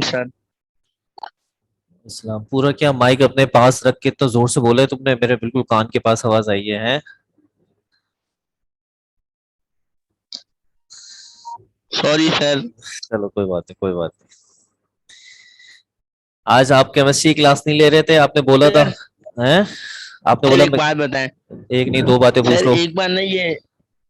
Sir. इस्लाम पूरा क्या mic अपने पास रख के इतना जोर से बोला है तुमने, मेरे बिल्कुल कान के पास आवाज आई है? Sorry sir. चलो कोई बात नहीं, कोई बात नहीं। आज आप केमिस्ट्री क्लास नहीं ले रहे थे, आपने बोला था। सर हैं? आपने सर बोला एक मैं बात बताएं। एक नहीं दो बातें पूछ सर लो। एक बार ना ये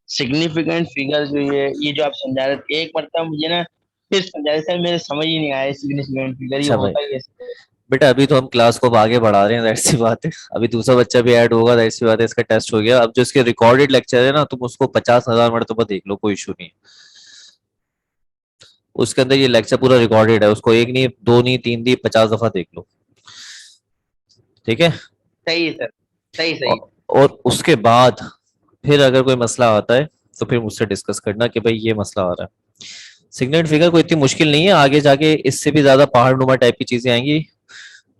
सिग्निफिकेंट फिगर जो ये जो आप समझा रहे थे, एक बार मुझे ना फिर समझा रहे सर, मेरे समझ ही नहीं आया सिग्निफिकेंट फिगर ये अच्छा भाई, होता ही है। बेटा अभी तो हम क्लास को अब आगे बढ़ा रहे हैं, दैट्स सी बात है। अभी दूसरा बच्चा भी ऐड होगा, दैट्स सी बात है। इसका टेस्ट हो गया, अब जो इसके रिकॉर्डेड लेक्चर है ना, तुम उसको 50,000 मरतबा देख लो, कोई इशू नहीं है। उसके अंदर ये लेक्चर पूरा रिकॉर्डेड है, उसको एक नहीं, दो नहीं, तीन नहीं, 50 दफा देख लो। ठीक है? सही है सर। सही सही। और उसके बाद फिर अगर कोई मसला आता है तो फिर मुझसे डिस्कस करना कि भाई ये मसला आ रहा है। सिग्नेट फिगर कोई इतनी मुश्किल नहीं है, आगे जाके इससे भी ज्यादा पहाड़ नुमा टाइप की चीजें आएंगी।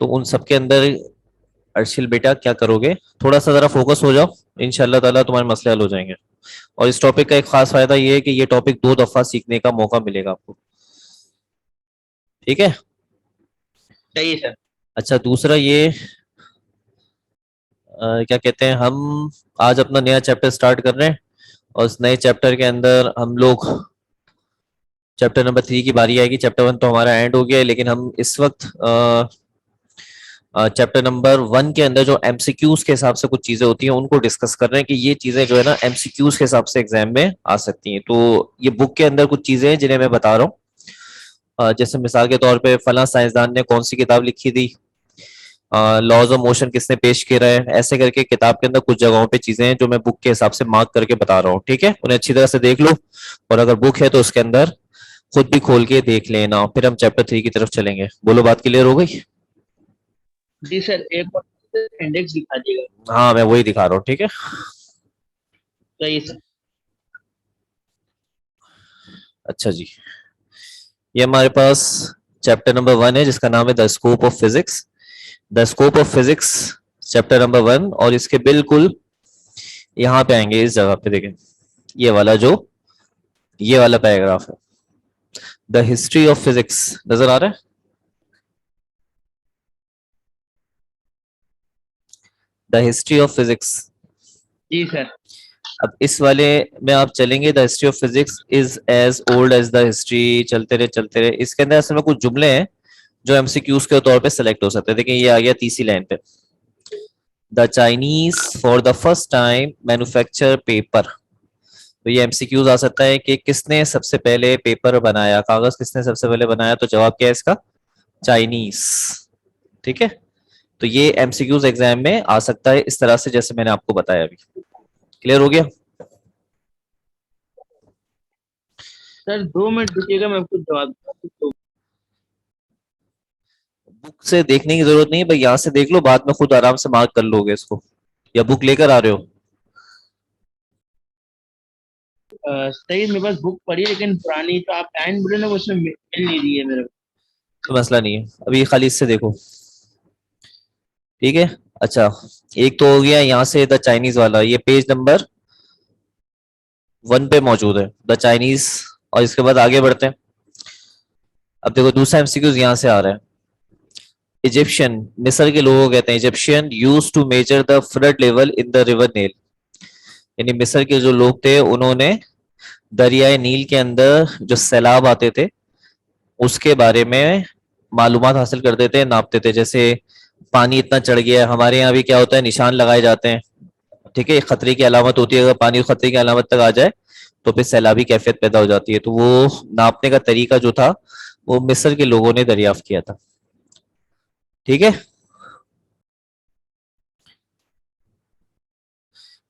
तो उन सबके अंदर अर्शिल बेटा क्या करोगे, थोड़ा सा जरा फोकस हो जाओ, इंशाल्लाह ताला तुम्हारे मसले हल हो जाएंगे। और इस टॉपिक का एक खास फायदा ये है कि ये टॉपिक 2 दफा सीखने का मौका मिलेगा आपको। ठीक है? सही है सर। अच्छा, दूसरा ये क्या कहते हैं, हम आज अपना नया चैप्टर स्टार्ट कर रहे हैं। और इस नए चैप्टर के अंदर हम लोग चैप्टर नंबर 3 की बारी आएगी। चैप्टर 1 तो हमारा एंड हो गया है, लेकिन हम इस वक्त चैप्टर नंबर 1 के अंदर जो एमसीक्यूज के हिसाब से कुछ चीजें होती हैं उनको डिस्कस कर रहे हैं कि ये चीजें जो है ना एमसीक्यूज के हिसाब से एग्जाम में आ सकती हैं। तो ये बुक के अंदर कुछ चीजें हैं जिन्हें मैं बता रहा हूँ। जैसे मिसाल के तौर पे फला साइंसदान ने कौन सी किताब लिखी थी, लॉज ऑफ मोशन किसने पेश किया है, ऐसे करके किताब के अंदर कुछ जगहों पे चीजें हैं जो मैं बुक के हिसाब से मार्क करके बता रहा हूँ। ठीक है? उन्हें अच्छी तरह से देख लो। और अगर बुक है तो उसके अंदर खुद भी खोल के देख लेना, फिर हम चैप्टर 3 की तरफ चलेंगे। बोलो, बात क्लियर हो गई? जी सर, एक बार इंडेक्स दिखा दीजिएगा। हाँ, मैं वही दिखा रहा हूँ। ठीक है? सही है सर। अच्छा जी, ये हमारे पास चैप्टर नंबर 1 है जिसका नाम है the scope of physics. The scope of physics chapter number 1। और इसके बिल्कुल यहाँ पे आएंगे, इस जगह पे देखें, ये वाला जो ये वाला पैराग्राफ है, द हिस्ट्री ऑफ फिजिक्स। नजर आ रहा है? The history of physics. जी सर। अब इस वाले में आप चलेंगे, the history of physics is as old as the history, चलते रहे चलते रहे। इसके अंदर असल में कुछ जुमले हैं जो एमसीक्यूज के तौर पे सेलेक्ट हो सकते हैं। देखिए ये आ गया तीसरी लाइन पे, the Chinese for the first time manufacture paper. तो ये एमसीक्यूज आ सकता है कि किसने सबसे पहले पेपर बनाया, कागज किसने सबसे पहले बनाया। तो जवाब क्या है इसका? चाइनीज। ठीक है? तो ये एमसीक्यूज एग्जाम में आ सकता है इस तरह से जैसे मैंने आपको बताया अभी। क्लियर हो गया? सर 2 मिनट रुकिएगा, मैं आपको जवाब दूंगा। तो बुक से देखने की जरूरत नहीं है भाई, यहाँ से देख लो, बाद में खुद आराम से मार्क कर लोगे इसको। या बुक लेकर आ रहे हो? सही, मेरे पास बुक पड़ी है, लेकिन पुरानी जो आप लाइन बोले ना, वो उसमें मिल नहीं रही है मेरे को। तो मसला नहीं है, अभी खाली इससे देखो। ठीक है? अच्छा, एक तो हो गया यहाँ से द चाइनीज वाला, ये पेज नंबर 1 पे मौजूद है द चाइनीज। और इसके बाद आगे बढ़ते हैं। अब देखो दूसरा एमसीक्यूज यहाँ से आ रहा है। इजिप्शियन, मिस्र के लोगों को कहते हैं Egyptian, use to measure the flood level in the river Nile. यानी मिस्र के जो लोग थे उन्होंने दरियाए नील के अंदर जो सैलाब आते थे उसके बारे में मालूमात हासिल करते थे, नापते थे। जैसे पानी इतना चढ़ गया है, हमारे यहाँ भी क्या होता है, निशान लगाए जाते हैं। ठीक है? खतरे की अलामत होती है, अगर पानी खतरे की अलामत तक आ जाए तो फिर सैलाबी कैफियत पैदा हो जाती है। तो वो नापने का तरीका जो था वो मिस्र के लोगों ने दरियाफ्त किया था। ठीक है?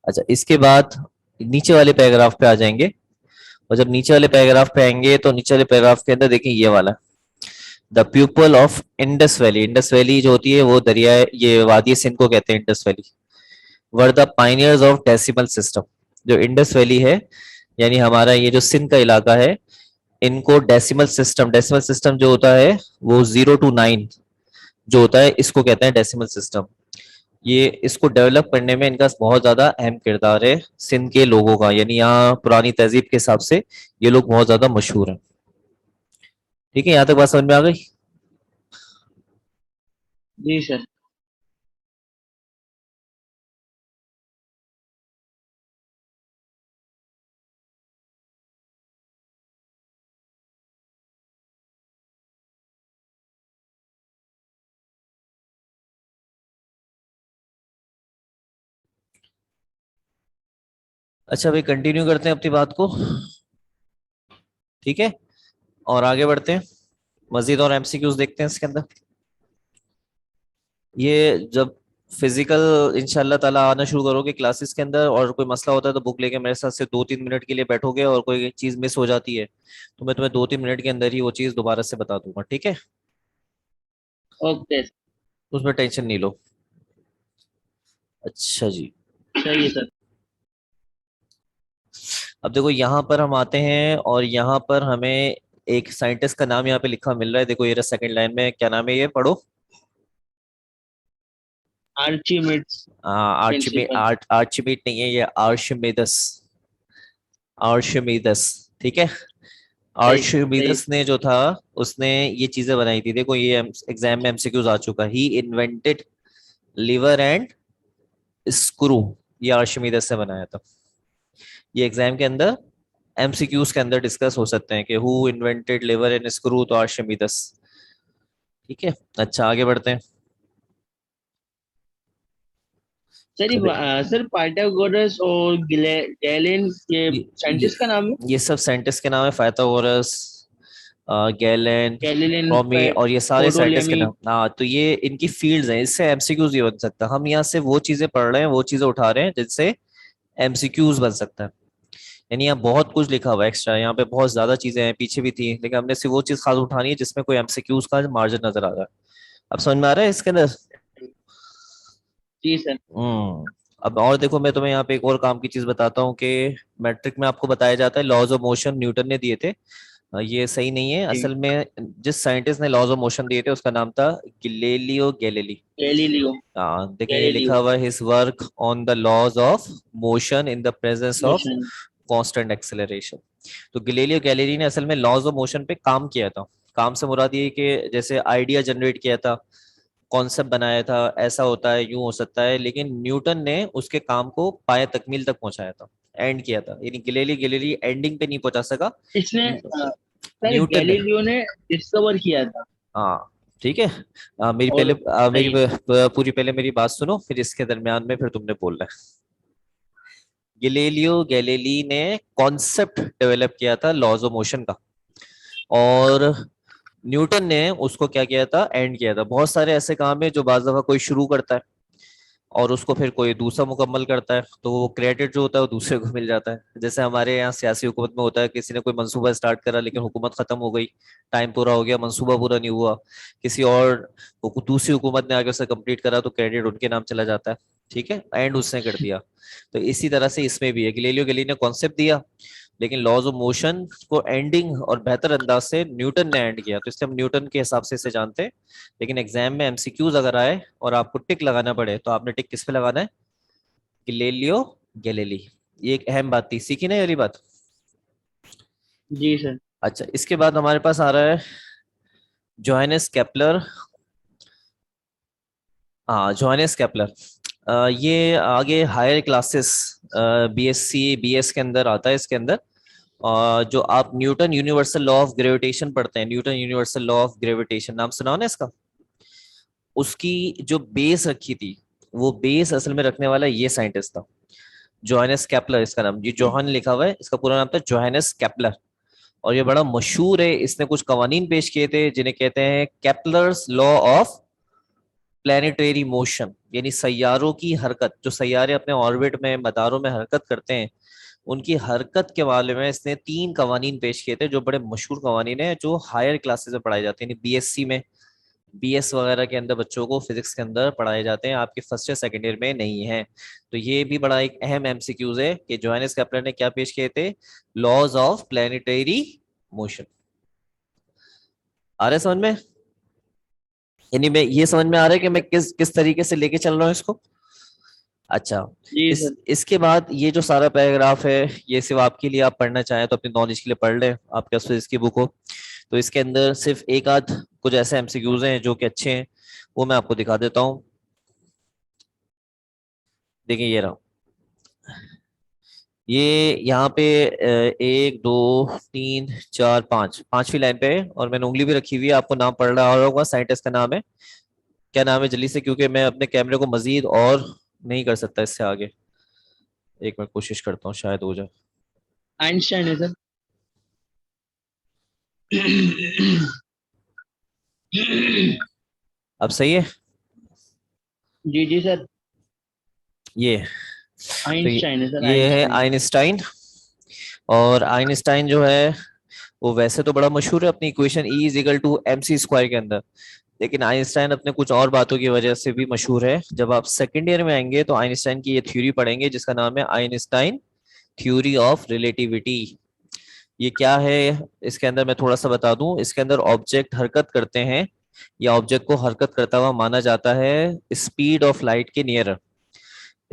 अच्छा, इसके बाद नीचे वाले पैराग्राफ पे आ जाएंगे। और जब नीचे वाले पैराग्राफ पे आएंगे तो नीचे वाले पैराग्राफ के अंदर देखिए ये वाला, the people of Indus valley. Indus valley जो होती है वो दरिया, ये वादी सिंध को कहते हैं Indus valley. Were the Pioneers of decimal system. जो इंडस वैली है, यानी हमारा ये जो सिंध का इलाका है, इनको डेसिमल सिस्टम जो होता है वो 0 to 9 जो होता है इसको कहते हैं डेसिमल सिस्टम। ये इसको डेवलप करने में इनका बहुत ज्यादा अहम किरदार है सिंध के लोगों का, यानी यहाँ पुरानी तहजीब के हिसाब से ये लोग बहुत ज्यादा मशहूर हैं। ठीक है, यहाँ तक बात समझ में आ गई? जी सर। अच्छा भाई, कंटिन्यू करते हैं अपनी बात को। ठीक है, और आगे बढ़ते हैं, मजीद और एमसीक्यूज देखते हैं इसके अंदर। ये जब फिजिकल इंशाल्लाह ताला आना शुरू करोगे क्लासेस के अंदर, और कोई मसला होता है तो बुक लेके मेरे साथ से 2-3 मिनट के लिए बैठोगे, और कोई चीज मिस हो जाती है तो मैं तुम्हें 2-3 मिनट के अंदर ही वो चीज दोबारा से बता दूंगा, ठीक है? ओके। उसमें टेंशन नहीं लो। अच्छा जी, सही है सर। अब देखो यहाँ पर हम आते हैं, और यहाँ पर हमें एक साइंटिस्ट का नाम यहाँ पे लिखा मिल रहा है। देखो ये रहा सेकंड लाइन में, क्या नाम है, ये पढ़ो। आर्चिमिड्स प्रिंसिपल। आर्चिमेड नहीं है, ये आर्शिमेदस। आर्शिमेदस, ठीक है। सही सही। आर्शिमेदस ने जो था, उसने ये चीजें बनाई थी। देखो ये एग्जाम में एमसीक्यूज आ चुका, ही इन्वेंटेड लिवर एंड स्क्रू। ये आर्शिमेदस ने बनाया था। ये एग्जाम के अंदर एमसीक्यूज के अंदर डिस्कस हो सकते हैं कि who invented liver and screw, तो आर्शिमेदस। ठीक है, अच्छा आगे बढ़ते हैं। सर अरे, सर पाइथागोरस और गैलेन ये ये ये साइंटिस्ट का नाम है। ये सब साइंटिस्ट के नाम है, पाइथागोरस, गैलेन, गैलीलियन टॉमी, और ये सारे साइंटिस्ट के टोलोमेमी। नाम। हाँ, तो ये इनकी फील्ड्स हैं, इससे एमसीक्यूज नहीं बन सकता। हम यहाँ से वो चीजें पढ़ रहे हैं, वो चीजें उठा रहे हैं जिनसे एमसीक्यूज बन सकता है। यानी यहाँ बहुत कुछ लिखा हुआ है एक्स्ट्रा, यहाँ पे बहुत ज्यादा चीजें हैं, पीछे भी थी, लेकिन हमने सिर्फ वो चीज खास उठानी है जिसमें कोई एमसीक्यूज का मार्जिन नजर आ रहा है। अब समझ में आ रहा है इसके अंदर? जी सर। अब और देखो, मैं तुम्हें यहाँ पे एक और काम की चीज बताता हूँ कि मैट्रिक में आपको बताया जाता है लॉज ऑफ मोशन न्यूटन ने दिए थे। ये सही नहीं है जी। असल में। जिस साइंटिस्ट ने लॉज ऑफ मोशन दिए थे उसका नाम था गिलेलियो गैलीली। गैलीलियो। हाँ, देखिए ये लिखा गैलीलियो हुआ है, his work on the laws of motion in the presence of motion. Constant acceleration. तो गिलेलियो गैलीली ने असल में लॉज ऑफ मोशन पे काम किया था। काम से मुराद ये कि जैसे आइडिया जनरेट किया था, कॉन्सेप्ट बनाया था, ऐसा होता है, यूं हो सकता है, लेकिन न्यूटन ने उसके काम को पाए तकमील तक पहुंचाया था, एंड किया था। यानी गिलेली गिलेली एंडिंग पे नहीं पहुंचा सका, इसने सर न्यूटन ने। गैलीलियो ने डिस्कवर किया था। हाँ, ठीक है। मेरी और पहले मेरी सही। पूरी पहले मेरी बात सुनो, फिर इसके दरमियान में फिर तुमने बोलना है। गिलेलियो गैलीली ने कॉन्सेप्ट डेवलप किया था लॉज ऑफ मोशन का, और न्यूटन ने उसको क्या किया था, एंड किया था। बहुत सारे ऐसे काम है जो बाज दफा कोई शुरू करता है और उसको फिर कोई दूसरा मुकम्मल करता है, तो वो क्रेडिट जो होता है वो दूसरे को मिल जाता है। जैसे हमारे यहाँ सियासी हुकूमत में होता है, किसी ने कोई मंसूबा स्टार्ट करा लेकिन हुकूमत खत्म हो गई, टाइम पूरा हो गया, मंसूबा पूरा नहीं हुआ, किसी और दूसरी हुकूमत ने आगे उसे कंप्लीट करा तो क्रेडिट उनके नाम चला जाता है। ठीक है, एंड उसने कर दिया। तो इसी तरह से इसमें भी है, गैलीलियो गैलीली ने कॉन्सेप्ट दिया, लेकिन लॉज ऑफ मोशन को एंडिंग और बेहतर अंदाज से न्यूटन ने एंड किया, तो इसलिए हम न्यूटन के हिसाब से इसे जानते हैं। लेकिन एग्जाम में एमसीक्यूज अगर आए और आपको टिक लगाना पड़े, तो आपने टिक किस पे लगाना है? Galileo Galilei. ये एक अहम बात थी, सीखी ना ये वाली बात? जी सर। अच्छा, इसके बाद हमारे पास आ रहा है जोहानेस केपलर। हाँ, जोहानेस केपलर। ये आगे हायर क्लासेस, बीएससी बीएस के अंदर आता है, इसके अंदर। जो आप Newton universal law of gravitation पढ़ते हैं, Newton universal law of gravitation नाम सुना हो ना इसका? उसकी जो बेस रखी थी, वो बेस असल में रखने वाला ये साइंटिस्ट था, जोहानेस केपलर इसका नाम। ये जोहान लिखा हुआ है, इसका पूरा नाम था जोहानेस केपलर। और ये बड़ा मशहूर है, इसने कुछ कवानीन पेश किए थे जिन्हें कहते हैं Kepler's law of planetary motion, यानी सैयारों की हरकत। जो सैयारे अपने ऑर्बिट में, मदारों में हरकत करते हैं, उनकी हरकत के बारे में इसने 3 कवानीन पेश किए थे, जो बड़े मशहूर कवानीन है, जो हायर क्लासेस में पढ़ाए जाते हैं, यानी बीएससी में, बीएस वगैरह के अंदर बच्चों को फिजिक्स के अंदर पढ़ाए जाते हैं, आपके फर्स्ट या सेकेंड ईयर में नहीं है। तो ये भी बड़ा एक अहम एमसीक्यूज है कि जोहानेस केपलर ने क्या पेश किए थे, लॉज ऑफ प्लेनेटरी मोशन। आ रहे समझ में? यानी मैं ये समझ में आ रहा है कि मैं किस किस तरीके से लेके चल रहा हूँ इसको। अच्छा, जी इस सर। इसके बाद ये जो सारा पैराग्राफ है, ये सिर्फ आपके लिए, आप पढ़ना चाहें तो अपनी नॉलेज के लिए पढ़ लें, आपके पास फिजिक्स की बुक हो तो। इसके अंदर सिर्फ एक आध कुछ ऐसे एमसीक्यूज हैं जो कि अच्छे हैं, वो मैं आपको दिखा देता हूँ। देखिए ये रहा, ये यहाँ पे एक दो तीन चार पांच, पांचवी लाइन पे है और मैंने उंगली भी रखी हुई है, आपको नाम पढ़ रहा होगा, साइंटिस्ट का नाम है, क्या नाम है जल्दी से, क्योंकि मैं अपने कैमरे को मजीद और नहीं कर सकता इससे आगे। एक मिनट कोशिश करता हूँ, शायद हो जाए। आइंस्टाइन है सर। अब सही है। जी जी सर। ये तो आइंस्टाइन है सर, ये है आइंस्टाइन। आइंस्टाइन। और आइंस्टाइन जो है वो वैसे तो बड़ा मशहूर है अपनी equation E is equal to M C square के अंदर, लेकिन आइंस्टाइन अपने कुछ और बातों की वजह से भी मशहूर है। जब आप सेकंड ईयर में आएंगे तो आइंस्टाइन की ये थ्योरी पढ़ेंगे जिसका नाम है आइंस्टाइन थ्योरी ऑफ रिलेटिविटी। ये क्या है, इसके अंदर मैं थोड़ा सा बता दूं। इसके अंदर ऑब्जेक्ट हरकत करते हैं या ऑब्जेक्ट को हरकत करता हुआ माना जाता है स्पीड ऑफ लाइट के नियर।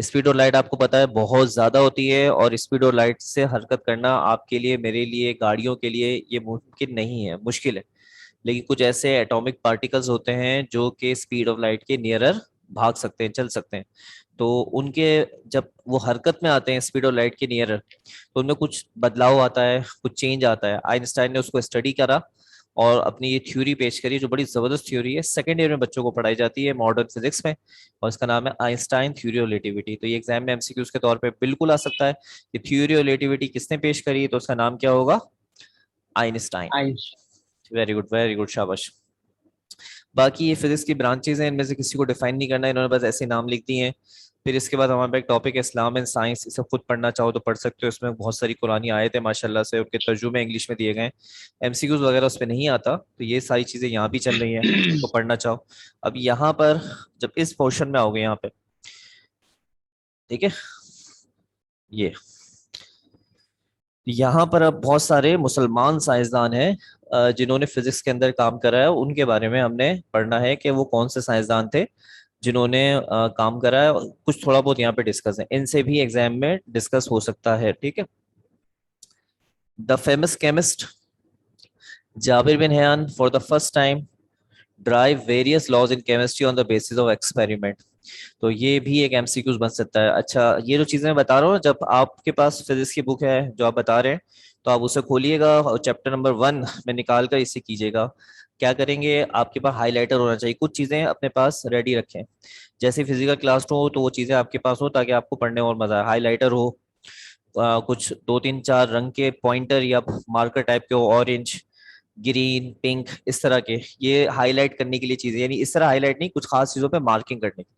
स्पीड और लाइट आपको पता है बहुत ज्यादा होती है, और स्पीड और लाइट से हरकत करना आपके लिए, मेरे लिए, गाड़ियों के लिए ये मुमकिन नहीं है, मुश्किल है। लेकिन कुछ ऐसे एटॉमिक पार्टिकल्स होते हैं जो कि स्पीड ऑफ लाइट के नियरर भाग सकते हैं, चल सकते हैं। तो उनके जब वो हरकत में आते हैं स्पीड ऑफ लाइट के नियरर, तो उनमें कुछ बदलाव आता है, कुछ चेंज आता है। आइंस्टाइन ने उसको स्टडी करा और अपनी ये थ्योरी पेश करी, जो बड़ी जबरदस्त थ्योरी है, सेकेंड ईयर में बच्चों को पढ़ाई जाती है मॉडर्न फिजिक्स में, और इसका नाम है आइंस्टाइन थ्योरी ऑफ रिलेटिविटी। तो ये एग्जाम में एमसीक्यूज के तौर पे बिल्कुल आ सकता है कि थ्योरी ऑफ रिलेटिविटी किसने पेश करी, तो उसका नाम क्या होगा, आइंस्टाइन। आइंस्टाइन। वेरी गुड, शाबाश। बाकी ये फिजिक्स की ब्रांचेज हैं, इनमें से किसी को डिफाइन नहीं करना है, इन्होंने बस ऐसे नाम लिख दिए हैं। फिर इसके बाद हमारे पास एक टॉपिक है इस्लाम एंड साइंस, इसे खुद पढ़ना चाहो तो पढ़ सकते हो, इसमें बहुत सारी कुरानी आयत है माशाल्लाह से, उनके तर्जुमे इंग्लिश में दिए गए हैं। एमसीक्यूज वगैरह उस पर नहीं आता, तो ये सारी चीजें यहाँ भी चल रही हैं, इनको पढ़ना चाहो। अब यहाँ पर जब इस पोर्शन में आओगे यहाँ पे, ठीक है, ये यहाँ पर अब बहुत सारे मुसलमान साइंसदान हैं जिन्होंने फिजिक्स के अंदर काम करा है, उनके बारे में हमने पढ़ना है कि वो कौन से साइंसदान थे जिन्होंने काम करा है। कुछ थोड़ा बहुत यहाँ पे डिस्कस है, इनसे भी एग्जाम में डिस्कस हो सकता है, ठीक है। The famous chemist Jabir bin Hayyan for the first time drive various laws in chemistry on the basis of experiment. तो ये भी एक एमसीक्यूज बन सकता है। अच्छा, ये जो चीजें मैं बता रहा हूँ, जब आपके पास फिजिक्स की बुक है जो आप बता रहे हैं, तो आप उसे खोलिएगा और चैप्टर नंबर 1 में निकाल कर इसे कीजिएगा। क्या करेंगे, आपके पास हाइलाइटर होना चाहिए, कुछ चीजें अपने पास रेडी रखें, जैसे फिजिकल क्लास हो तो वो चीजें आपके पास हो ताकि आपको पढ़ने में और मजा आए। हाइलाइटर हो, कुछ दो तीन चार रंग के पॉइंटर या मार्कर टाइप के हो, ऑरेंज, ग्रीन, पिंक, इस तरह के, ये हाईलाइट करने के लिए चीजें, यानी इस तरह हाईलाइट नहीं, कुछ खास चीजों पे मार्किंग करने की।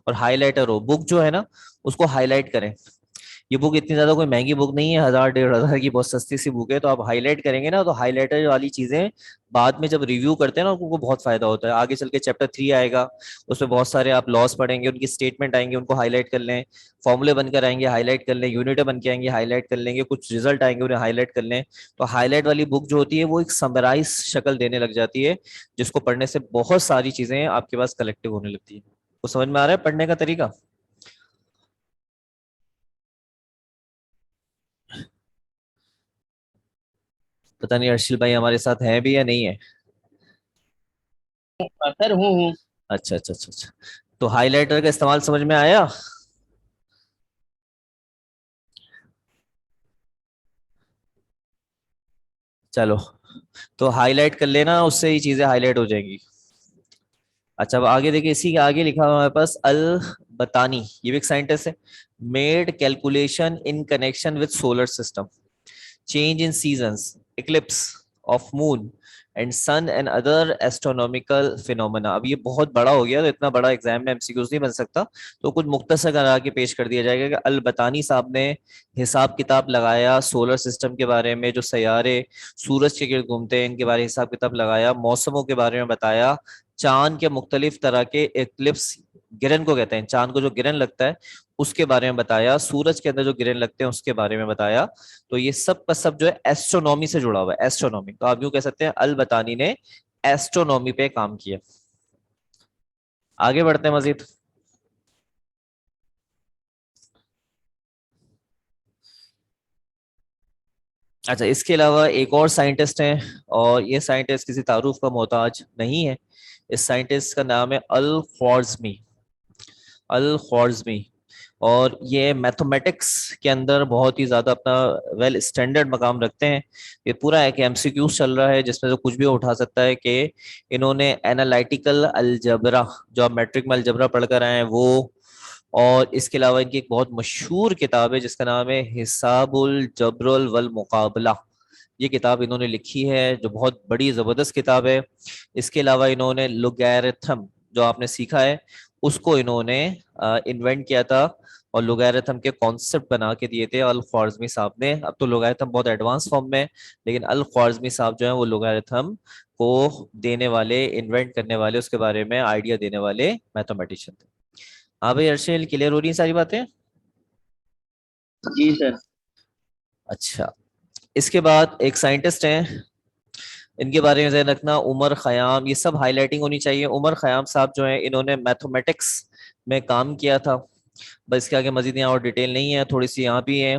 और हाईलाइटर हो, बुक जो है ना उसको हाईलाइट करें। ये बुक इतनी ज्यादा कोई महंगी बुक नहीं है, 1000 1500 की बहुत सस्ती सी बुक है, तो आप हाईलाइट करेंगे ना तो हाईलाइटर वाली चीजें बाद में जब रिव्यू करते हैं ना उनको बहुत फायदा होता है। आगे चल के चैप्टर 3 आएगा, उसमें बहुत सारे आप लॉस पढ़ेंगे, उनकी स्टेटमेंट आएंगे, उनको हाईलाइट कर लें। फॉर्मूले बनकर आएंगे, हाईलाइट कर लें। यूनिट बन के आएंगे, हाईलाइट कर लेंगे। कुछ रिजल्ट आएंगे, उन्हें हाईलाइट कर लें। तो हाईलाइट वाली बुक जो होती है वो एक समराइज शक्ल देने लग जाती है, जिसको पढ़ने से बहुत सारी चीजें आपके पास कलेक्टिव होने लगती है। तो समझ में आ रहा है पढ़ने का तरीका। पता नहीं अर्शिल भाई हमारे साथ हैं भी या नहीं है। सर हूँ। अच्छा अच्छा अच्छा अच्छा, तो हाइलाइटर का इस्तेमाल समझ में आया। चलो, तो हाईलाइट कर लेना, उससे ही चीजें हाईलाइट हो जाएंगी। अच्छा, अब आगे देखिए, इसी के आगे लिखा हुआ है हमारे पास, अल बतानी, ये भी एक साइंटिस्ट है। Made calculation in connection with solar system, change in seasons, eclipse of moon and sun and other astronomical phenomena। अब ये बहुत बड़ा हो गया, तो इतना बड़ा एग्जाम में एमसीक्यूज नहीं बन सकता, तो कुछ मुख्तसर करा के पेश कर दिया जाएगा कि अल बतानी साहब ने हिसाब किताब लगाया सोलर सिस्टम के बारे में, जो सैयारे सूरज के गिर्द घूमते हैं इनके बारे में हिसाब किताब लगाया, मौसमों के बारे में बताया, चांद के मुख्तलिफ तरह के एक्लिप्स, गिरन को कहते हैं, चांद को जो गिरन लगता है उसके बारे में बताया, सूरज के अंदर जो गिरन लगते हैं उसके बारे में बताया। तो ये सब का सब जो है एस्ट्रोनॉमी से जुड़ा हुआ है, एस्ट्रोनॉमी। तो आप यूं कह सकते हैं अल बतानी ने एस्ट्रोनॉमी पे काम किया। आगे बढ़ते हैं मजीद। अच्छा, इसके अलावा एक और साइंटिस्ट हैं, और ये साइंटिस्ट किसी तारुफ का मोहताज नहीं है। इस साइंटिस्ट का नाम है अल ख्वारिज़मी। अल ख्वारिज़मी। और ये मैथमेटिक्स के अंदर बहुत ही ज्यादा अपना वेल स्टैंडर्ड मकाम रखते हैं। ये पूरा एक एमसीक्यूज चल रहा है जिसमें से कुछ भी उठा सकता है कि इन्होंने एनालिटिकल अलजबरा, जो आप मैट्रिक में अलजबरा पढ़कर आए हैं वो, और इसके अलावा इनकी एक बहुत मशहूर किताब है जिसका नाम है हिसाबुल जबरुल वल मुकाबला। ये किताब इन्होंने लिखी है जो बहुत बड़ी जबरदस्त किताब है। इसके अलावा इन्होंने लोगैरिथम, जो आपने सीखा है, उसको इन्होंने इन्वेंट किया था, और लोगैरिथम के कॉन्सेप्ट बना के दिए थे अल ख्वारिज़मी साहब ने। अब तो लोगैरिथम बहुत एडवांस फॉर्म में है, लेकिन अल ख्वारिज़मी साहब जो है वो लोगैरिथम को देने वाले, इन्वेंट करने वाले, उसके बारे में आइडिया देने वाले मैथमेटिशियन थे। हाँ भाई अर्शल, क्लियर हो रही हैं सारी बातें? जी सर। अच्छा, इसके बाद एक साइंटिस्ट हैं, इनके बारे में ध्यान रखना, उमर खयाम। ये सब हाईलाइटिंग होनी चाहिए। उमर खयाम साहब जो है इन्होंने मैथमेटिक्स में काम किया था। बस इसके आगे मजीद यहाँ और डिटेल नहीं है, थोड़ी सी यहाँ भी है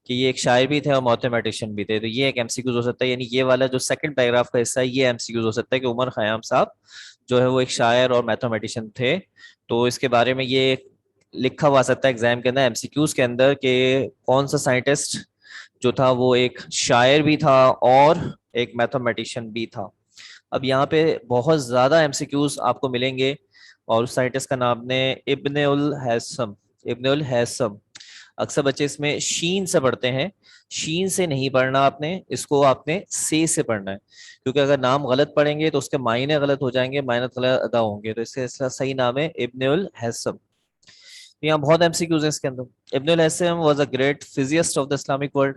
कि ये एक शायर भी थे और मैथमेटिशियन भी थे। तो ये एक एमसीक्यूज हो सकता है, यानी ये वाला जो सेकंड पैराग्राफ का हिस्सा है ये एमसीक्यूज हो सकता है कि उमर खयाम साहब जो है वो एक शायर और मैथमेटिशियन थे। तो इसके बारे में ये लिखा हुआ आ सकता है एग्जाम के अंदर, एमसीक्यूज के अंदर, कि कौन सा साइंटिस्ट जो था वो एक शायर भी था और एक मैथमेटिशियन भी था। अब यहाँ पे बहुत ज्यादा एमसीक्यूज आपको मिलेंगे, और उस साइंटिस्ट का नाम है इब्ने उल हैसम। इब्ने उल हैसम। अक्सर बच्चे इसमें शीन से पढ़ते हैं। शीन से नहीं पढ़ना आपने, इसको आपने से पढ़ना है, क्योंकि अगर नाम गलत पढ़ेंगे तो उसके मायने गलत हो जाएंगे, मायने गलत अदा होंगे। तो इसका सही नाम है इब्ने उल हैसम। यहाँ बहुत एमसीक्यूज हैं इसके अंदर। इब्न al-Haytham was a great physicist of the Islamic world.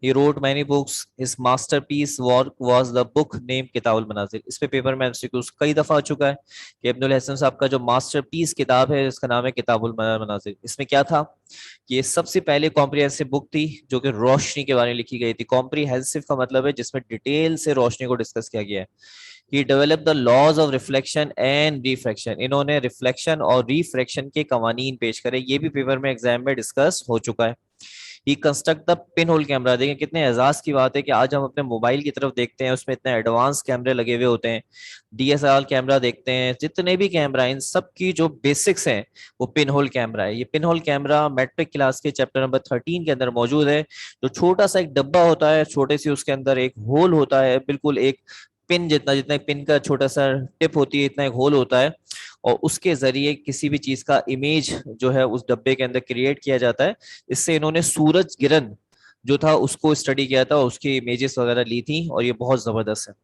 He wrote many books. His masterpiece work was the book named किताबुल मनाजिर। इस पे पेपर में एमसीक्यूज कई दफा आ चुका है कि इब्न al-Haytham साहब का जो मास्टरपीस किताब है इसका नाम है किताबुल मनाजिर। इसमें क्या था कि ये सबसे पहले कॉम्प्रिहेंसिव बुक थी जो कि रोशनी के बारे में लिखी गई थी। कॉम्प्रिहेंसिव का मतलब है जिसमें डिटेल से रोशनी को डिस्कस किया गया है। He develop the laws of reflection and refraction. इन्होंने रिफ्लेक्शन और रिफ्रैक्शन के कवानीन पेश करे, ये भी पेपर में एग्जाम में डिस्कस हो चुका है। He construct the pin hole camera. देखिए कितने एजाज की बात है कि आज हम अपने मोबाइल की तरफ देखते हैं, उसमें इतने एडवांस कैमरे लगे हुए होते हैं। डीएसएलआर कैमरा देखते हैं, जितने भी कैमरा, इन सब की जो बेसिक्स हैं वो पिन होल कैमरा है। ये pin hole camera matric class के चैप्टर नंबर 13 के अंदर मौजूद है। जो छोटा सा एक डब्बा होता है, छोटे सी उसके अंदर एक होल होता है, बिल्कुल एक पिन जितना, जितना एक पिन का छोटा सा टिप होती है इतना एक होल होता है, और उसके जरिए किसी भी चीज का इमेज जो है उस डब्बे के अंदर क्रिएट किया जाता है। इससे इन्होंने सूरज गिरन जो था उसको स्टडी किया था, उसकी इमेजेस वगैरह ली थी, और ये बहुत जबरदस्त है।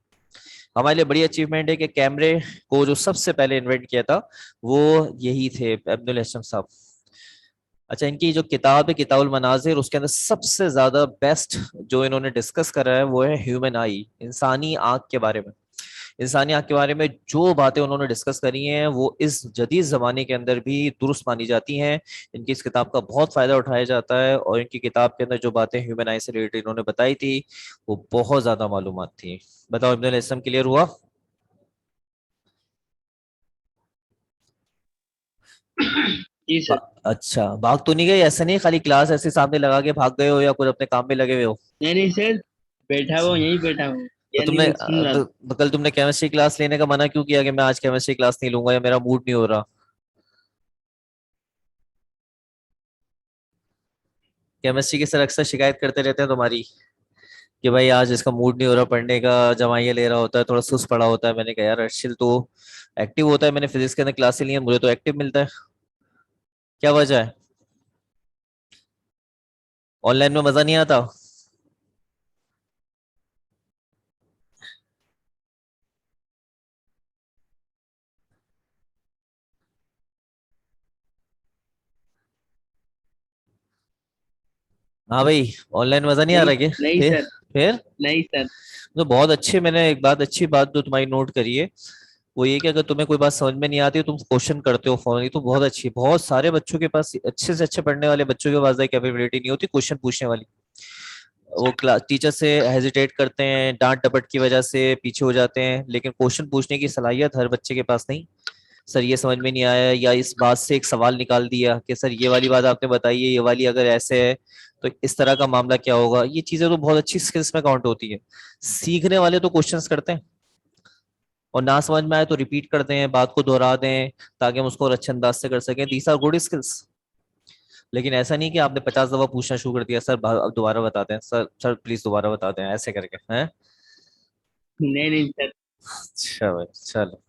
हमारे लिए बड़ी अचीवमेंट है कि कैमरे को जो सबसे पहले इन्वेंट किया था वो यही थे, अब्दुल हसन साहब। अच्छा, इनकी जो किताब है किताबुल मनाजिर, उसके अंदर सबसे ज्यादा बेस्ट जो इन्होंने डिस्कस करा है वो है ह्यूमन आई, इंसानी आंख के बारे में। इंसानी आंख के बारे में जो बातें उन्होंने डिस्कस करी हैं वो इस जदीद जमाने के अंदर भी दुरुस्त मानी जाती हैं। इनकी इस किताब का बहुत फायदा उठाया जाता है, और इनकी किताब के अंदर जो बातें ह्यूमन आई से रिलेटेड इन्होंने बताई थी वो बहुत ज्यादा मालूमात थी। बताओ, इब्न इस्लाम क्लियर हुआ? जी सर। अच्छा, भाग तो नहीं गए? ऐसा नहीं खाली क्लास ऐसे सामने लगा के भाग गए हो या कुछ अपने काम में लगे हुए हो? नहीं नहीं सर, बैठा हुआ अच्छा, यहीं बैठा हूँ, तो यानी तुमने मैं सुन रहा था। तो कल तुमने केमिस्ट्री क्लास लेने का मना क्यों किया कि मैं आज केमिस्ट्री क्लास नहीं लूंगा या मेरा मूड नहीं हो रहा? केमिस्ट्री के सर अक्सर शिकायत करते रहते हैं तुम्हारी कि भाई आज इसका मूड नहीं हो रहा पढ़ने का, जवाइयाँ ले रहा होता है, थोड़ा सुस्त पड़ा होता है। मैंने कहा यार अर्शिल तो एक्टिव होता है, मैंने फिजिक्स के अंदर क्लासें ली हैं, मुझे तो एक्टिव मिलता है, क्या वजह है? ऑनलाइन में मजा नहीं आता? हाँ भाई, ऑनलाइन मजा नहीं आ नहीं रहा क्या? नहीं फिर सर। फिर नहीं सर। तो बहुत अच्छे, मैंने एक बात, अच्छी बात जो तुम्हारी नोट करी है वो ये कि अगर तुम्हें कोई बात समझ में नहीं आती तुम क्वेश्चन करते हो फोन, ये तो बहुत अच्छी। बहुत सारे बच्चों के पास, अच्छे से अच्छे पढ़ने वाले बच्चों के पास कैपेबिलिटी नहीं होती क्वेश्चन पूछने वाली। वो क्लास टीचर से हेजिटेट करते हैं, डांट डपट की वजह से पीछे हो जाते हैं, लेकिन क्वेश्चन पूछने की सलाहियत हर बच्चे के पास नहीं। सर ये समझ में नहीं आया, या इस बात से एक सवाल निकाल दिया कि सर ये वाली बात आपने बताई है, ये वाली अगर ऐसे है तो इस तरह का मामला क्या होगा। ये चीजें तो बहुत अच्छी स्किल्स में काउंट होती है। सीखने वाले तो क्वेश्चंस करते हैं, और ना समझ में आए तो रिपीट कर दें, बात को दोहरा दें ताकि हम उसको और अच्छे अंदाज से कर सकें। These are good skills. लेकिन ऐसा नहीं कि आपने 50 दफा पूछना शुरू कर दिया, सर अब दोबारा बताते हैं, सर सर प्लीज दोबारा बताते हैं, ऐसे करके हैं। नहीं नहीं सर। अच्छा भाई चलो।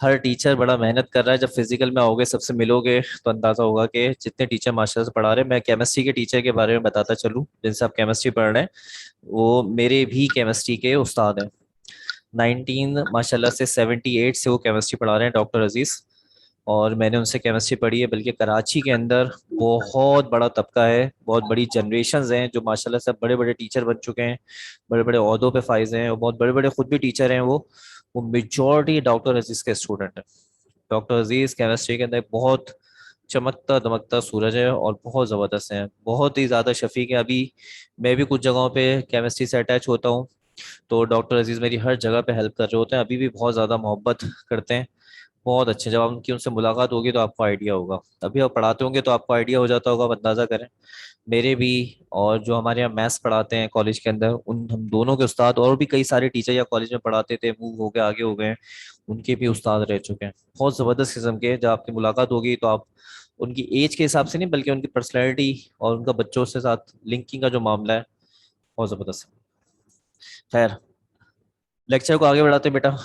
हर टीचर बड़ा मेहनत कर रहा है। जब फिजिकल में आओगे, सबसे मिलोगे, तो अंदाजा होगा कि जितने टीचर मास्टर्स पढ़ा रहे हैं। मैं केमिस्ट्री के टीचर के बारे में बताता चलूं जिनसे आप केमिस्ट्री पढ़ रहे हैं, वो मेरे भी केमिस्ट्री के उस्ताद हैं। 19 माशाल्लाह से 78 से वो केमिस्ट्री पढ़ा रहे हैं, डॉक्टर अजीज। और मैंने उनसे केमिस्ट्री पढ़ी है। बल्कि कराची के अंदर बहुत बड़ा तबका है, बहुत बड़ी जनरेशन हैं जो माशाल्लाह से बड़े बड़े टीचर बन चुके हैं, बड़े बड़े ओहदों पे फाइज हैं, और बहुत बड़े बड़े खुद भी टीचर हैं। वो मेजॉरिटी डॉक्टर अजीज के स्टूडेंट हैं। डॉक्टर अजीज केमिस्ट्री के अंदर एक बहुत चमकता दमकता सूरज है, और बहुत ज़बरदस्त है, बहुत ही ज़्यादा शफीक है। अभी मैं भी कुछ जगहों पे केमिस्ट्री से अटैच होता हूँ, तो डॉक्टर अजीज मेरी हर जगह पे हेल्प कर रहे होते हैं, अभी भी बहुत ज़्यादा मोहब्बत करते हैं। बहुत अच्छे। जब उनकी उनसे मुलाकात होगी तो आपको आइडिया होगा, अभी आप पढ़ाते होंगे तो आपको आइडिया हो जाता होगा, आप अंदाजा करें। मेरे भी, और जो हमारे यहाँ मैथ्स पढ़ाते हैं कॉलेज के अंदर, उन हम दोनों के उस्ताद, और भी कई सारे टीचर या कॉलेज में पढ़ाते थे, मूव हो गए, आगे हो गए, उनके भी उस्ताद रह चुके हैं। बहुत ज़बरदस्त किस्म के। जब आपकी मुलाकात होगी तो आप उनकी एज के हिसाब से नहीं, बल्कि उनकी पर्सनैलिटी और उनका बच्चों से साथ लिंकिंग का जो मामला है, बहुत ज़बरदस्त है। खैर, लेक्चर को आगे बढ़ाते हैं बेटा।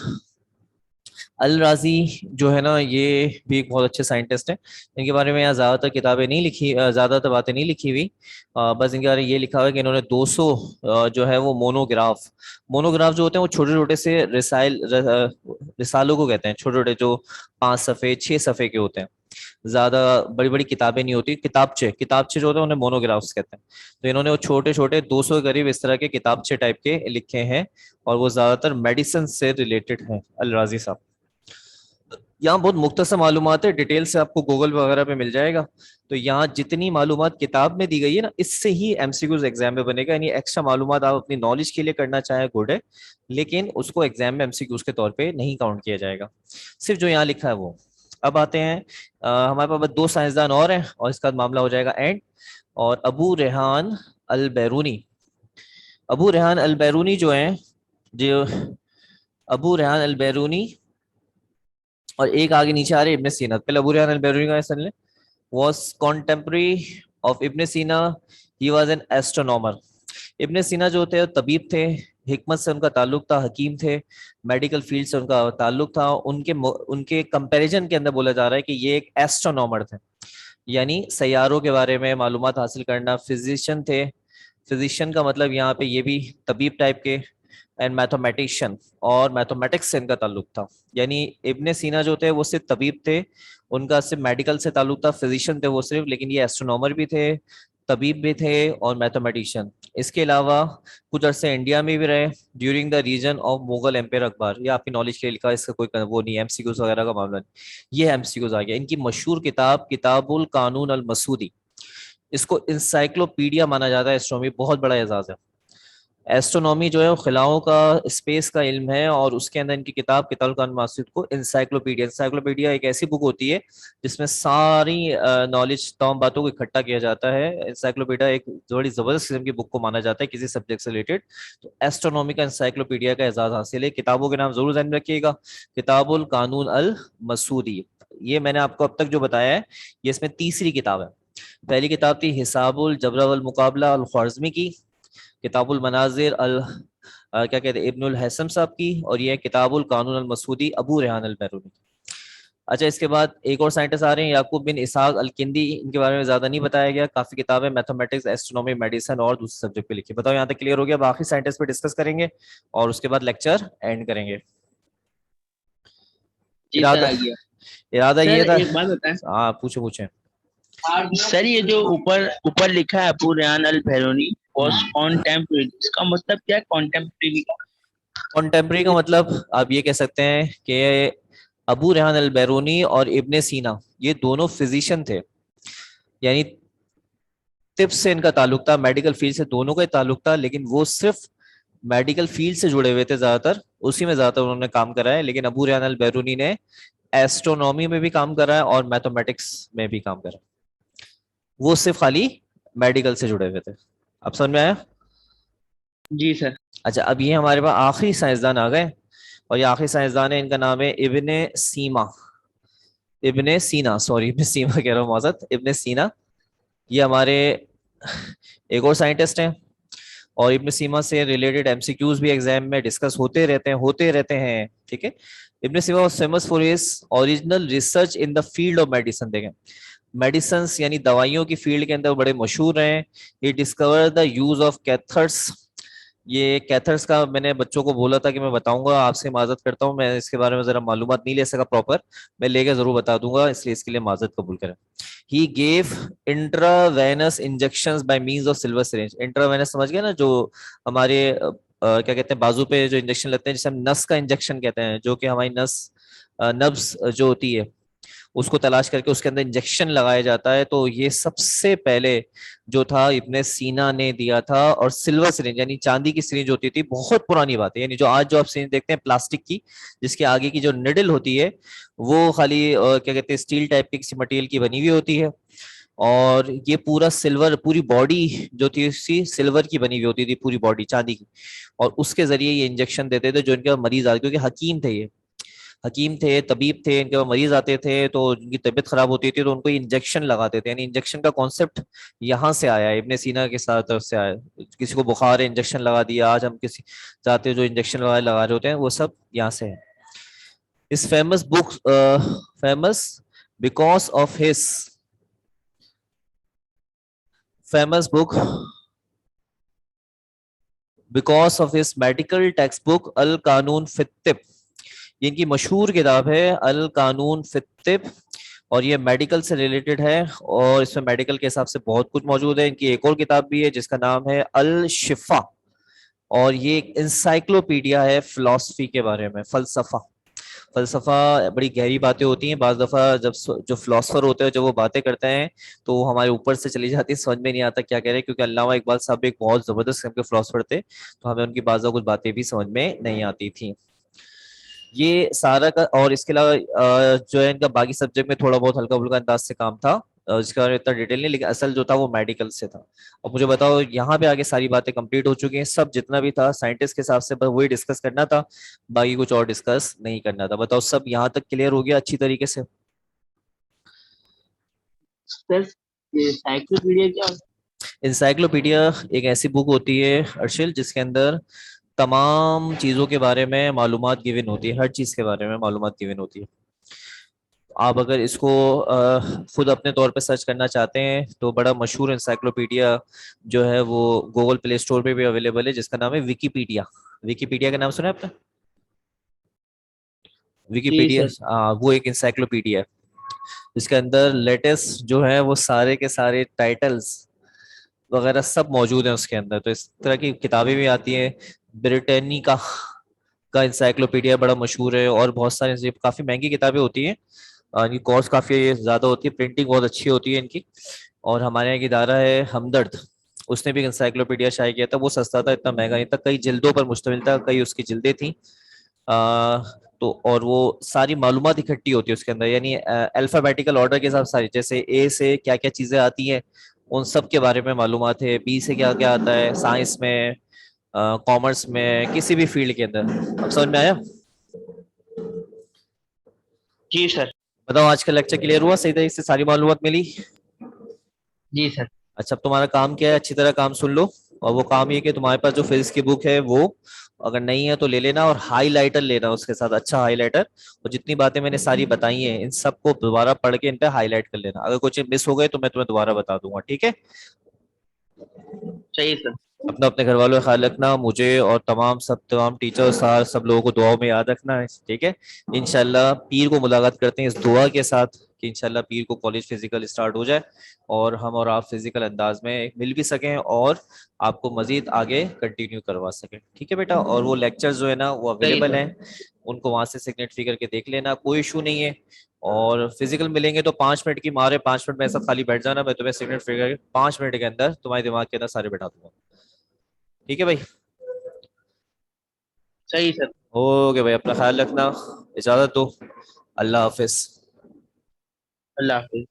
अल राजी जो है ना, ये भी एक बहुत अच्छे साइंटिस्ट हैं। इनके बारे में यहाँ ज़्यादातर किताबें नहीं लिखी, ज़्यादातर बातें नहीं लिखी हुई। बस इनके बारे में ये लिखा हुआ है कि इन्होंने 200 जो है वो मोनोग्राफ जो होते हैं, वो छोटे छोटे से रिसालों को कहते हैं, छोटे छोटे जो 5 सफ़े 6 सफ़े के होते हैं। ज्यादा बड़ी बड़ी किताबें नहीं होती, किताबचे किताबचे जो होते हैं उन्हें मोनोग्राफ्स कहते हैं। तो इन्होंने वो छोटे छोटे 200 के करीब इस तरह के किताबचे टाइप के लिखे हैं, और वो ज्यादातर मेडिसिन से रिलेटेड हैं अल राजी साहब। यहाँ बहुत मुख्तसर मालूमात है, डिटेल से आपको गूगल वगैरह पे मिल जाएगा। तो यहाँ जितनी मालूमात किताब में दी गई है ना, इससे ही एमसीक्यूज एग्जाम में बनेगा। यानी एक्स्ट्रा मालूमात आप अपनी नॉलेज के लिए करना चाहें, गुड है, लेकिन उसको एग्जाम में एमसीक्यूज के तौर पे नहीं काउंट किया जाएगा, सिर्फ जो यहाँ लिखा है वो। अब आते हैं, हमारे पास बस 2 साइंसदान और हैं, और इसका मामला हो जाएगा एंड। और अबू रेहान अल बैरूनी, अबू रेहान अल बैरूनी जो हैं, जो अबू रेहान अल बैरूनी, और एक आगे नीचे आ रहे इब्ने सीना। पहले अबू रेहान अल बैरूनी का सुन ले। was contemporary of इब्ने सीना, he was an astronomer। इब्ने सीना जो थे तबीब थे, हिकमत से उनका ताल्लुक था, हकीम थे, मेडिकल फील्ड से उनका ताल्लुक था। उनके उनके कंपैरिजन के अंदर बोला जा रहा है कि ये एक एस्ट्रोनॉमर थे, यानी सैयारों के बारे में मालूमात हासिल करना। फिजिशियन थे, फिजिशियन का मतलब यहाँ पे ये भी तबीब टाइप के। एंड मैथमेटिशियन, और मैथमेटिक्स से इनका ताल्लुक था। यानी इब्ने सीना जो थे वो सिर्फ तबीब थे, उनका सिर्फ मेडिकल से ताल्लुक था, फिजिशियन थे वो सिर्फ, लेकिन ये एस्ट्रोनॉमर भी थे, तबीब भी थे, और मैथमेटिशियन। इसके अलावा कुछ अरसे इंडिया में भी रहे during the reason of Mughal empire Akbar. ये आपकी नॉलेज के लिए लिखा है, इसका कोई वो नहीं, एमसीक्यूज वगैरह का मामला नहीं, ये एमसीक्यूज आ गया। इनकी मशहूर किताब किताबुल कानून अल मसूदी, इसको इंसाइक्लोपीडिया माना जाता है। एस्ट्रोनॉमी बहुत बड़ा एजाज है। एस्ट्रोनॉमी जो है वो खिलाओं का, स्पेस का इल्म है, और उसके अंदर इनकी किताब किताबुल कानून मसूद को इंसाइक्लोपीडिया, इंसाइक्लोपीडिया एक ऐसी बुक होती है जिसमें सारी नॉलेज, तमाम बातों को इकट्ठा किया जाता है। इंसाइक्लोपीडिया एक बड़ी जबरदस्त किस्म की बुक को माना जाता है किसी सब्जेक्ट से रिलेटेड। तो एस्ट्रोनॉमी का इंसाइक्लोपीडिया का एजाज हासिल है। किताबों के नाम जरूर ध्यान रखिएगा, किताबुल कानून अल मसूदी। ये मैंने आपको अब तक जो बताया है, ये इसमें तीसरी किताब है। पहली किताब थी हिसाबुल जबर वल मुकाबला अल ख्वारिज़मी की, किताबुल मनाजिर अल क्या कहते हैं इब्नुल हैसम साहब की, और ये किताबुल कानून अल मसूदी अबू रेहान अल बैरूनी। अच्छा, इसके बाद एक और साइंटिस्ट आ रहे हैं, याकूब बिन इसहाक अल किंदी। इनके बारे में ज्यादा नहीं बताया गया, काफी किताबें मैथमेटिक्स, एस्ट्रोनॉमी, मेडिसिन और दूसरे सब्जेक्ट पे लिखी। बताओ यहाँ तक क्लियर हो गया? बाकी साइंटिस्ट पे डिस्कस करेंगे और उसके बाद लेक्चर एंड करेंगे। जी सर, इरादा, आ गया। इरादा ये सर था। एक बात बताएं। हाँ पूछे पूछे। सर ये जो ऊपर ऊपर लिखा है अबू रेहान अल बैरूनी वॉज कॉन्टेम्परेरी, इसका मतलब क्या है कॉन्टेम्परेरी का? कॉन्टेम्पररी का मतलब आप ये कह सकते हैं कि अबू रेहान अल बैरूनी और इब्ने सीना ये दोनों फिजिशियन थे, यानी तिब्ब से इनका ताल्लुक था, मेडिकल फील्ड से दोनों का ही ताल्लुक था, लेकिन वो सिर्फ मेडिकल फील्ड से जुड़े हुए थे ज्यादातर, उसी में ज्यादातर उन्होंने काम करा है। लेकिन अबू रेहान अल बैरूनी ने एस्ट्रोनॉमी में भी काम कर रहा है और मैथमेटिक्स में भी काम कर रहा है। वो सिर्फ खाली मेडिकल से जुड़े हुए थे। अब समझ में आया? जी सर। अच्छा, अब ये हमारे पास आखिरी साइंसदान आ गए, और ये आखिरी साइंसदान है, इनका नाम है इब्ने सीमा। इब्ने सीना, सॉरी, इब्ने सीमा कह रहा हूँ, माजरत, इब्ने सीना। ये हमारे एक और साइंटिस्ट हैं, और इब्ने सीमा से रिलेटेड एमसीक्यूज भी एग्जाम में डिस्कस होते रहते हैं, ठीक है। इब्ने सीमा was famous for his original research in the field of medicine. देखें, मेडिसिन यानी दवाइयों की फील्ड के अंदर बड़े मशहूर हैं। He discover the use of catheters. ये कैथर्स का मैंने बच्चों को बोला था कि मैं बताऊंगा, आपसे माजरत करता हूँ, मैं इसके बारे में जरा मालूमात नहीं ले सका प्रॉपर। मैं लेके जरूर बता दूंगा, इसलिए इसके लिए माजरत कबूल करें। He gave intravenous injections by means of silver syringe. Intravenous समझ गए ना, जो हमारे क्या कहते हैं, बाजू पे जो इंजेक्शन लेते हैं, जिसे हम नस का इंजेक्शन कहते हैं, जो कि हमारी नब्स जो होती है, उसको तलाश करके उसके अंदर इंजेक्शन लगाया जाता है। तो ये सबसे पहले जो था इब्ने सीना ने दिया था। और सिल्वर सिरिंज यानी चांदी की सिरिंज होती थी, बहुत पुरानी बात है, यानी जो आज जो आप सिरिंज देखते हैं प्लास्टिक की, जिसके आगे की जो निडल होती है वो खाली क्या कहते हैं, स्टील टाइप की किसी मटेरियल की बनी हुई होती है। और ये पूरा सिल्वर, पूरी बॉडी जो थी उसकी सिल्वर की बनी हुई होती थी, पूरी बॉडी चांदी की। और उसके जरिए ये इंजेक्शन देते थे जो इनके मरीज आ, क्योंकि हकीम थे, तबीब थे, इनके पास मरीज आते थे तो उनकी तबीयत खराब होती थी तो उनको इंजेक्शन लगाते थे। यानी इंजेक्शन का कॉन्सेप्ट यहाँ से आया है, इब्ने सीना के साथ तरफ से आया। किसी को बुखार है, इंजेक्शन लगा दिया। आज हम किसी जाते हैं जो इंजेक्शन लगा रहे होते हैं, वो सब यहाँ से है। इस famous book, famous because of his famous book, because of his medical textbook अल कानून फित तिब। ये इनकी मशहूर किताब है अल कानून फित तिब, और ये मेडिकल से रिलेटेड है, और इसमें मेडिकल के हिसाब से बहुत कुछ मौजूद है। इनकी एक और किताब भी है जिसका नाम है अल शिफा, और ये एक इंसाइक्लोपीडिया है फिलॉसफी के बारे में, फलसफा। फलसफा बड़ी गहरी बातें होती हैं, बाज दफा जब जो फिलोसफर होते हैं जब वो बातें करते हैं तो वो हमारे ऊपर से चली जाती है, समझ में नहीं आता क्या कह रहे हैं, क्योंकि अल्लामा इकबाल साहब एक बहुत जबरदस्त किस्म के फिलोसफर थे, तो हमें उनकी बाज़ कुछ बातें भी समझ में नहीं आती थी। ये सारा का, और इसके अलावा जो है इनका बाकी सब्जेक्ट में थोड़ा बहुत हल्का फुल्का अंदाज से काम था, जिसका इतना डिटेल नहीं, लेकिन असल जो था वो मेडिकल से था। अब मुझे बताओ, यहाँ पे आगे सारी बातें कंप्लीट हो चुकी हैं, सब जितना भी था साइंटिस्ट के हिसाब से बस वही डिस्कस करना था, बाकी कुछ और डिस्कस नहीं करना था। बताओ, सब यहाँ तक क्लियर हो गया अच्छी तरीके से? सर ये साइक्लोपीडिया क्या होता इंसाइक्लोपीडिया एक ऐसी बुक होती है अर्शिल, जिसके अंदर तमाम चीजों के बारे में मालूमात गिवन होती है, हर चीज के बारे में मालूमात गिवन होती है। आप अगर इसको खुद अपने तौर पे सर्च करना चाहते हैं तो बड़ा मशहूर इंसाइक्लोपीडिया जो है वो गूगल प्ले स्टोर पे भी अवेलेबल है, जिसका नाम है विकीपीडिया। विकीपीडिया का नाम सुना है आपने? है? जी विकीपीडिया, सर। वो एक इंसाइक्लोपीडिया है, जिसके अंदर लेटेस्ट जो है वो सारे के सारे टाइटल्स वगैरह सब मौजूद हैं उसके अंदर। तो इस तरह की किताबें भी आती हैं। ब्रिटेनिका का इंसाइक्लोपीडिया बड़ा मशहूर है, और बहुत सारे काफी महंगी किताबें होती हैं, इनकी कॉस्ट काफी ज्यादा होती है, प्रिंटिंग बहुत अच्छी होती है इनकी। और हमारे यहाँ एक इदारा है हमदर्द, उसने भी इंसाइक्लोपीडिया शाये किया था, वो सस्ता था, इतना महंगा नहीं था, कई जिल्दों पर मुश्तमिल था, कई उसकी जिल्दें थी। आ, तो और वो सारी मालूमात इकट्ठी होती है उसके अंदर, यानी अल्फाबेटिकल ऑर्डर के हिसाब, सारी जैसे ए से क्या क्या चीजें आती हैं उन सब के बारे में मालूमात है, बी से क्या क्या आता है, साइंस में, कॉमर्स में, किसी भी फील्ड के अंदर। अब समझ में आया? जी सर। बताओ, आज का लेक्चर क्लियर हुआ? सही तरीके से सारी मालूमात मिली? जी सर। अच्छा, अब तुम्हारा काम क्या है, अच्छी तरह काम सुन लो। और वो काम ये कि तुम्हारे पास जो फिजिक्स की बुक है वो अगर नहीं है तो ले लेना, और हाईलाइटर लेना उसके साथ, अच्छा हाईलाइटर। और जितनी बातें मैंने सारी बताई हैं इन सबको दोबारा पढ़ के इन पे हाईलाइट कर लेना, अगर कुछ मिस हो गए तो मैं तुम्हें दोबारा बता दूंगा, ठीक है? सही सर। अपना अपने घर वालों का ख्याल रखना, मुझे और तमाम टीचर सार सब लोगों को दुआओं में याद रखना है, ठीक है? इंशाल्लाह पीर को मुलाकात करते हैं इस दुआ के साथ कि इंशाल्लाह पीर को कॉलेज फिजिकल स्टार्ट हो जाए, और हम और आप फिजिकल अंदाज में मिल भी सकें, और आपको मजीद आगे कंटिन्यू करवा सकें, ठीक है बेटा? और वो लेक्चर जो है ना वो सही अवेलेबल सर। हैं, उनको वहां से सिग्नेट करके देख लेना, कोई इशू नहीं है। और फिजिकल मिलेंगे तो 5 मिनट की मारे, 5 मिनट में ऐसा खाली बैठ जाना, मैं तुम्हें सिग्नेट फिगर 5 मिनट के अंदर तुम्हारे दिमाग के अंदर सारे बैठा दूंगा, ठीक है भाई? सही सर। ओके भाई, अपना ख्याल रखना, इजाजत दो, अल्लाह हाफिज। अल्लाह हाफिज।